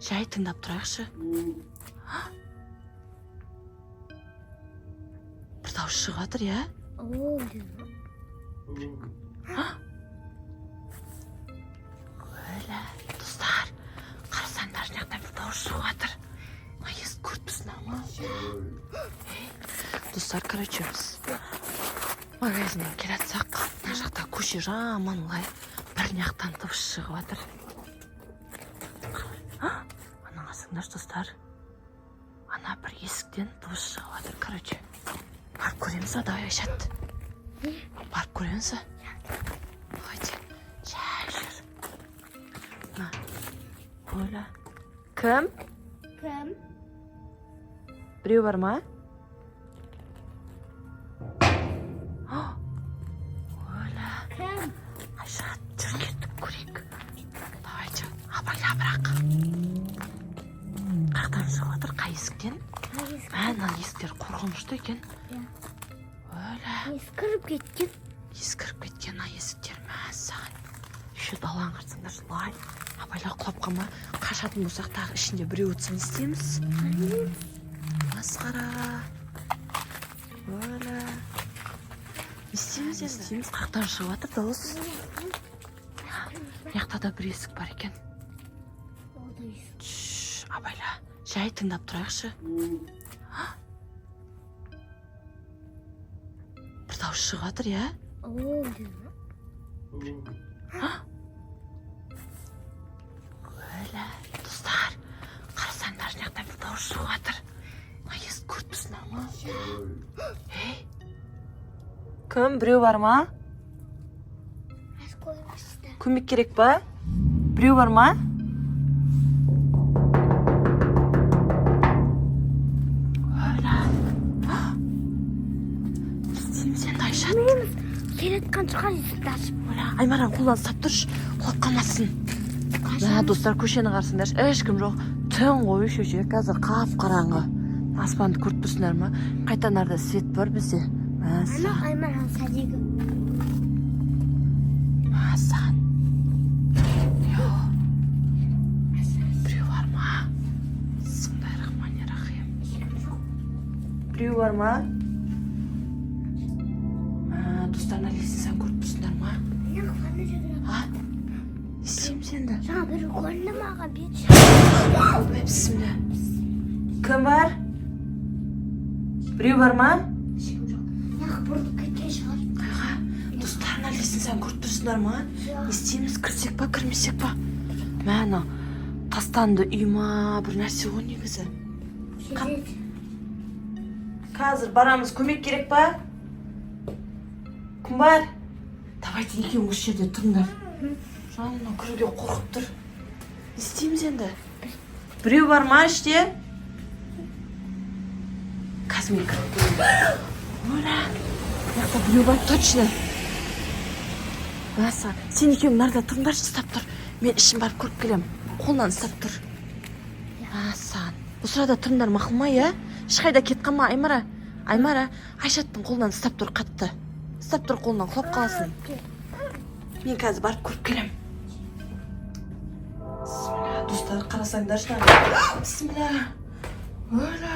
Жай тыңдап тұрайықшы. Бір дауыс шығып жатыр, иә? Өлі, достар, қарасаңдар, жақта бір дауыс шығып жатыр. Естіп көріппісіңдер ма? Достар, короче, біз магазиннен келе жатсақ, мына жақта көше жаман олай бір жақтан дыбыс шығып жатыр. Ана қарасаңдар, достар, ана бір есіктен дыбыс шығып жатыр. Короче, барып көреміз ба? Давай, Айшат. Барып көреміз ба? Давайте, жай жүр. Оля. Кім? Кім? Біреу бар ма? Оля. Кім? Айшат, жүр кеттік көрейік. Давайте, абайла бірақ. Қаяқтан шығып жатыр, қай есіктен? Мына есіктер қорқынышты екен. Оля. Ескіріп кеткен. Ескіріп кеткен есіктер мәссаған. Еще далаң қарсаңдар жылай. Абайла құлап қалма. Қашатын болсақ тағы ішінде біреу өтсін істейміз. Масқара. Оля. Не істейміз енді? Істейміз, қаяқтан шығып жатыр дауыс. Яқта да бір есік бар екен. Абайла, жай тыңдап тұрайықшы. Бір дауыс шығып жатыр, иә? Өлі, достар, қарасаңдар, жақта бір дауыс шығып жатыр. Естіп көріппісіңдер ма? Кім, біреу бар ма? Көмек керек ба? Біреу бар ма? Келеткен шығар есікті ашып. Аймаран қолдан ұстап тұршы, құлап қалмасын. Достар, көшені қарсыңдаршы, ешкім жоқ. Түн ғой шөше, қазір қап-қараңғы. Аспанды көріп тұрсыңдар ма? Қайтан арда свет бар бізде. Аймаран сәдегі. Масан. Біреу бар ма? Bismillahirrahmanirrahim. Біреу бар ма? Достарына лесін көріп тұрсыңдар ма? Істейміз енді. Жаңа бір көрінді маға бет. Бісміллә. Кім бар? Біреу бар ма? Бұрды кеткен шығар. Қайға? Достарына лесін көріп тұрсыңдар ма? Істейміз, кірсек па, кірмесек па? Мәні, тастанды үй ма, бір нәрсе ғой негізі. Қазір барамыз, көмек керек па? Кім бар? Давайте екеуің осы жерде тұрыңдар. Жанына кіруге қорқып тұр. Не істейміз енді? Біреу бар ма іште? Қазір мен кіріп көрейін. Оля, яқта біреу бар, точно. Баса, сен екеуің нарда тұрыңдаршы, ұстап тұр. Мен ішін барып көріп келем. Қолынан ұстап тұр. Асан. Бұл сұрада тұрыңдар мақұл ма, иә? Ешқайда кет қалма, Аймара. Аймара, Айшаттың қолынан ұстап тұр қатты. Ұстап тұр қолынан, құлап қаласын. Мен қазір барып көріп келем. Бісміллә, достар, қарасаңдаршы. Бісміллә. Оля.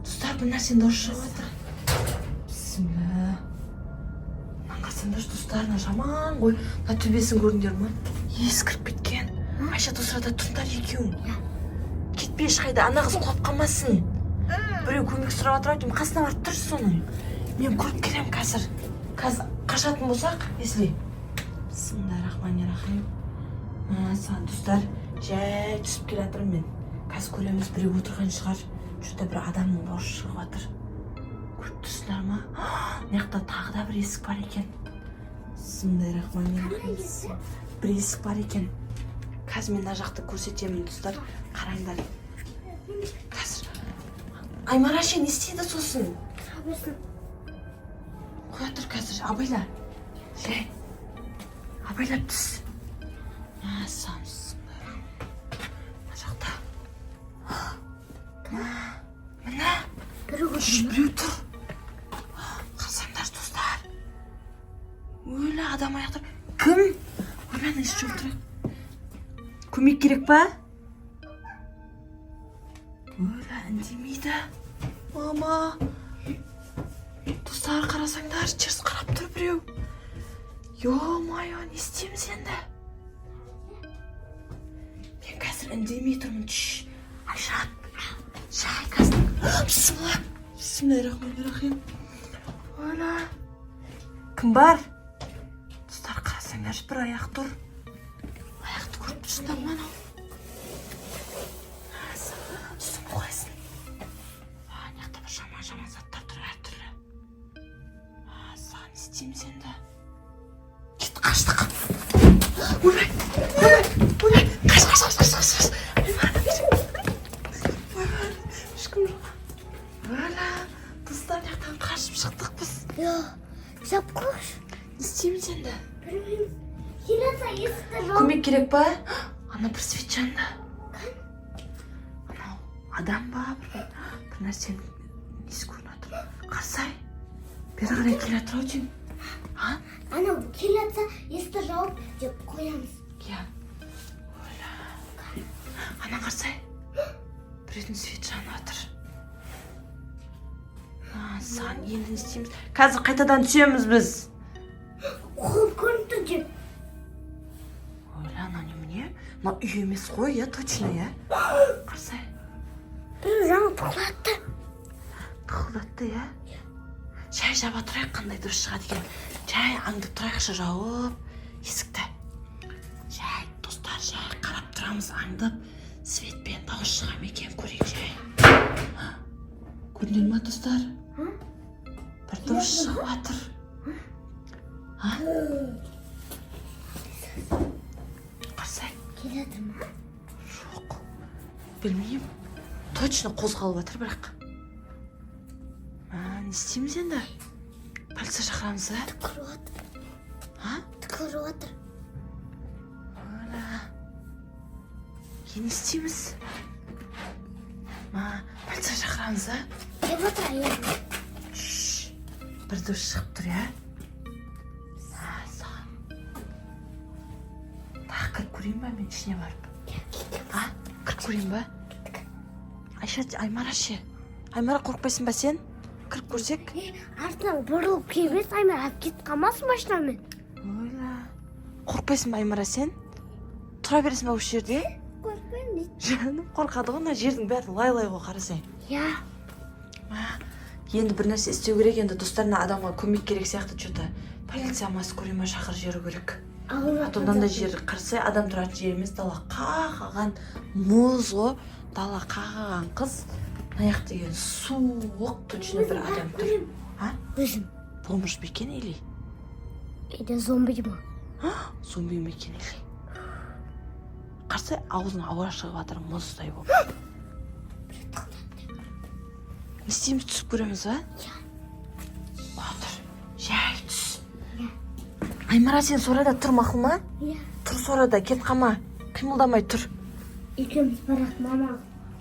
Достар, бір нәрсен дауыс шығып жатыр. Бісміллә. Қарасаңдаршы, достарына жаман ғой. Мына төбесін көрдіңдер ма? Ескіріп кеткен. Айша, достарда тұрыңдар екеуің. Кетпей ешқайда, ана қыз құлап қалмасын. Біреу көмек сұрап жатыр, айтым, қасына барып тұршы соның. Мен көріп келем қазір. Қазір қашатын болсақ, если. Bismillahirrahmanirrahim. Сан, достар, жай түсіп келе жатырмын мен. Қазір көреміз, біреу отырған шығар. Жүрді бір адамның дауысы шығып жатыр. Көріп тұрсыңдар ма? Мына тағы да бір есік бар екен. Bismillahirrahmanirrahim. Бір есік бар екен. Қазір мен мына жақты көрсетемін, достар. Қараңдар. Қазір. Аймара ше, не істейді сосын? Қоя тұр қазір, абайла. Жай. Абайлап түс. Мәссамыз. Мына жақта. Мына. Біреу тұр. Қарсаңдар, достар. Өлі адам аяқтар. Кім? Өлі еші отырайық. Көмек керек па? Өлі үндемейді. Мама. Достар, қарасаңдар, теріс қарап тұр біреу. Йо-майо, не істейміз енді? Мен қазір үндемей тұрмын. Айшат. Шай қазір. Бісміллах. Бісмиллахиррахманиррахим. Өлі. Кім бар? Достар, қарасаңдар, бір аяқ тұр. Аяқты көріп тұрсыңдар ма анау? Үстін қойсын. Аяқта бір жаман заттар тұр әртүрлі. Саған не істейміз енді? Кет, қаштық. Өлі. Қаш. Ешкім жоқ. Өлі. Достар, жақтан қашып шықтық біз. Жап қош. Не істейміз енді? Білмейміз. Келесі есікті жауып. Көмек керек па? Ана бір свет жанды. Анау адам ба? Бір нәрсенің несі көрініп отыр. Қарсай. Бері қарай келе жатыр-ау деймін. Анау келесі есікті жауып деп қоямыз. Иә. Ана қарсай. Біреудің свет жанып жатыр. Саған енді не істейміз? Қазір қайтадан түсеміз біз. Қол көрініп тұр деп. Ана немене? Мына үй емес қой, иә, точно, иә? Қарсай. Бір жаңа тұқылатты. Тұқылатты, иә? Шай жаба тұрайық, қандай дұрыс шығады екен. Шай аңдып тұрайықшы жауып. Есікті. Шай, достар, шай қарап тұрамыз аңдып. Светпен дауыс шыға ма екен, көрейік шай. Көрінер ма, достар? Бір дұрыс шығып жатыр. Қарсай. Келеді ма? Жоқ. Білмеймін. Точно қозғалып жатыр бірақ. Не істейміз енді? Полиция шақырамыз, а? Түкіріп отыр. Түкіріп отыр. Не істейміз? Полиция шақырамыз, а? Кеп отыр әйелі. Бір дұрыс шығып тұр, иә? Саған. Тағы кіріп көрейін ба мен ішіне барып? Кіріп көрейін ба? Айша, Аймара ше. Аймара, қорқпайсың ба сен? Кіріп көрсек? Артынан бұрылып келмес, Аймара алып кетіп қалмасын машинамен. Ойла. Қорқпайсың ба Аймара сен? Тұра бересің ба осы жерде? Қорқпаймын дейді. Жаным, қорқады ғой, жердің бәрі лай-лай ғой, қарасаң. Иә. Енді бір нәрсе істеу керек, енді достарына адамға көмек керек сияқты, что-то полиция мас көрей ма шақыр жеру керек. Атондан да жер қарсай, адам тұратын жер емес, дала қағаған мұз ғой, дала қағаған қыз, аяқ деген суық, точно бір адам тұр. Өзім. Бомж ба екен или? Или зомби ма? Зомби ма екен или? Қарсай, аузына ауа шығып жатыр, мұздай болып. Не істейміз, түсіп көреміз, ба? Отыр, жай түс. Аймара, сен сорада тұр, мақұл ма? Иә. Тұр сорада, кет қама, қимылдамай тұр. Екеуміз барақ, мама.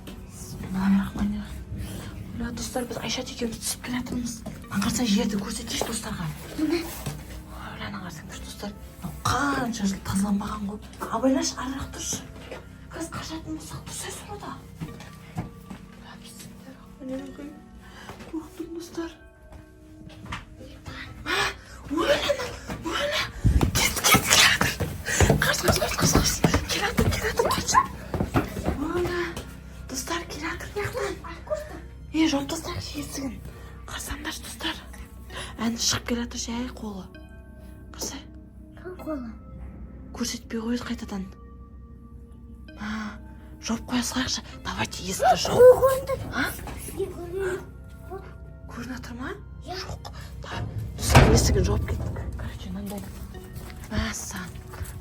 Бисмиллахиррахманиррахим. Достар, біз Айшат екеуміз түсіп келе жатырмыз. Қарсай, жерді көрсетейінші достарға. Қарсаңдар, достар, қанша жыл тазаланбаған ғой. Абайлаш, арырақ тұршы. Қазір қашатын болсақ тұрсай сорада. Қорқтым, достар. Өлі. Кет. Қаш. Кел атыр. Өлі. Достар, кел атыр яқтан. Жауып тастаңыз есігін. Қарсаңдар, достар. Әні шығып кел атыр, жай қолы. Қарсай. Қолы. Көрсетпей қойыз қайтадан. Жауып қоя салайықшы. Давайте есікті жауып. Көрін атыр ма? Жоқ. Түскен есігін жауып кеттік. Короче, мынандай. Мәссаған.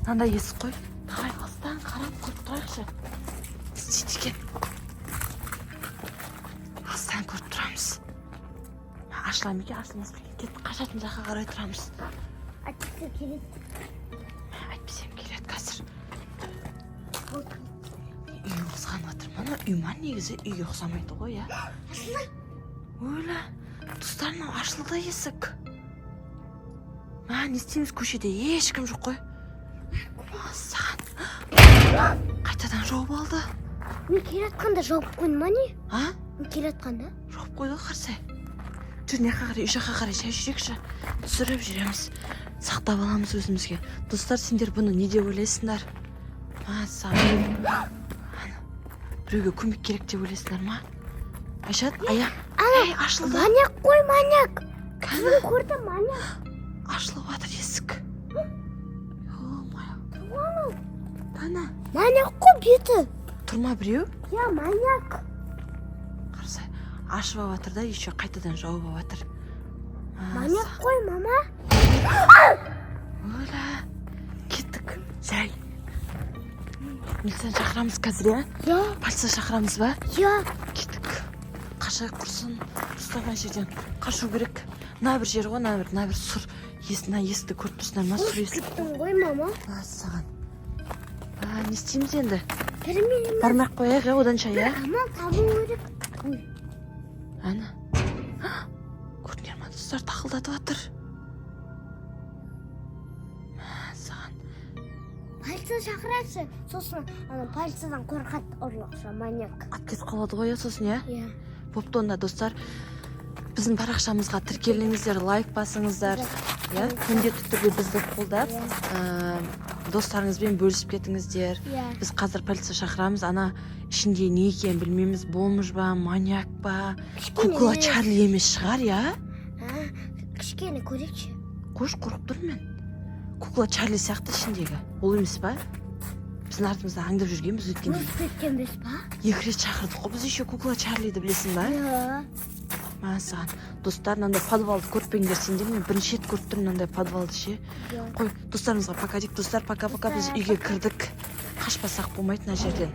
Мынандай есік қой. Давай, алыстан қарап көріп тұрайықшы. Істейді екен. Алыстан көріп тұрамыз. Ашыла ма екен, ашылмас па екен. Кеттік, қашатын жаққа қарай тұрамыз. Айтпаса келеді. Айтпасам келеді қазір. Үй ұқсаған атыр. Мына үй ма негізі үй ұқсамайды ғой, я? Ашылды. Өлі. Достарына ашылды есік. Не істейміз, көшеде ешкім жоқ қой. Саған. Қайтадан жауып алды. Мен келатқанда жауып қойдың ма не? А? Мен келатқанда? Жоқ қойды қарсы. Жүр, не қарай, үй жаққа қарай шай жүрекші. Түсіріп жүреміз. Сақтап аламыз өзімізге. Достар, сендер бұны не деп ойлайсыңдар? Саған. Біреуге көмек керек деп ойлайсыңдар ма? Айшат, аяқ. Ей, ашылды. Маньяк қой, маньяк. Кім көрді маньяк? Ашылып жатыр есік. Дана. Маньяк қой беті. Тұрма біреу? Я, маньяк. Қарсы. Ашып жатыр да, еще қайтадан жауып жатыр. Маньяк қой, мама. Оля. Кеттік. Жай. Милиция шақырамыз қазір, я? Я. Полиция шақырамыз ба? Я. Кеттік. Қашай құрсын. Ұстаған жерден қашу керек. На бір жер ғой, на бір сұр. Есікті көріп тұрсыңдар ма, сұр есік. Кеттің ғой, мама. Саған. Не істейміз енді? Кірмеймін. Бармақ қояйық, одан шай, я? Мама, табу керек. Ана. Көрдіңдер ма, достар, тақылдатып жатыр. Саған. Полиция шақырайықшы. Сосын полициядан қорқады ұрлықшы, маньяк. Ат кетіп қалады ғой, сосын, я? Я. Бопты онда, достар. Біздің парақшамызға тіркеліңіздер, лайк басыңыздар. Міндетті түрде бізді қолдап, достарыңызбен бөлісіп кетіңіздер. Біз қазір полиция шақырамыз. Ана ішінде не екенін білмейміз. Бомж ба, маньяк ба, кукла Чарли емес шығар, я? Кішкене көрейікші. Қош, қорқып тұрмын мен. Кукла Чарли сияқты ішіндегі. Ол емес па? Біздің артымызда аңдып жүрген, біз өткенде. Өтіп кеткен бес па? 2 рет шақырдық қой, біз еще кукла Чарлиді білесің ба? Я. Саған. Достар, мынандай подвалды көрпеңдер сендер. Мен бірінші рет көріп тұрмын мынандай подвалды ше. Қой, достарымызға пока дейік. Достар, пока-пока, біз үйге кірдік. Қашпасақ болмайды мына жерден.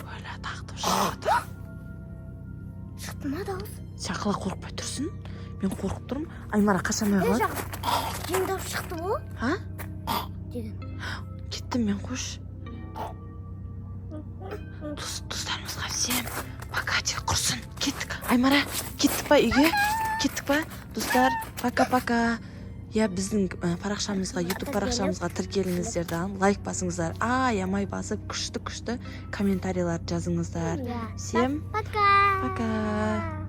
Өлі, тағытып шығып жатыр. Шықты ма дауыс? Сен қалай қорықпай тұрсың? Мен қорқып тұрмын. Аймара қашамай қалады. Жең дауыс шықты ғой? Деген. Кеттім мен, қош. Достарымызға всем пока дейік, құрсын. Кеттік. Аймара, кеттік па үйге? Кеттік па? Достар, пока-пока. Я біздің парақшамызға, YouTube парақшамызға тіркеліңіздер да, лайк басыңыздар. Аямай басып, күшті комментарийлар жазыңыздар. Всем пока. Пока.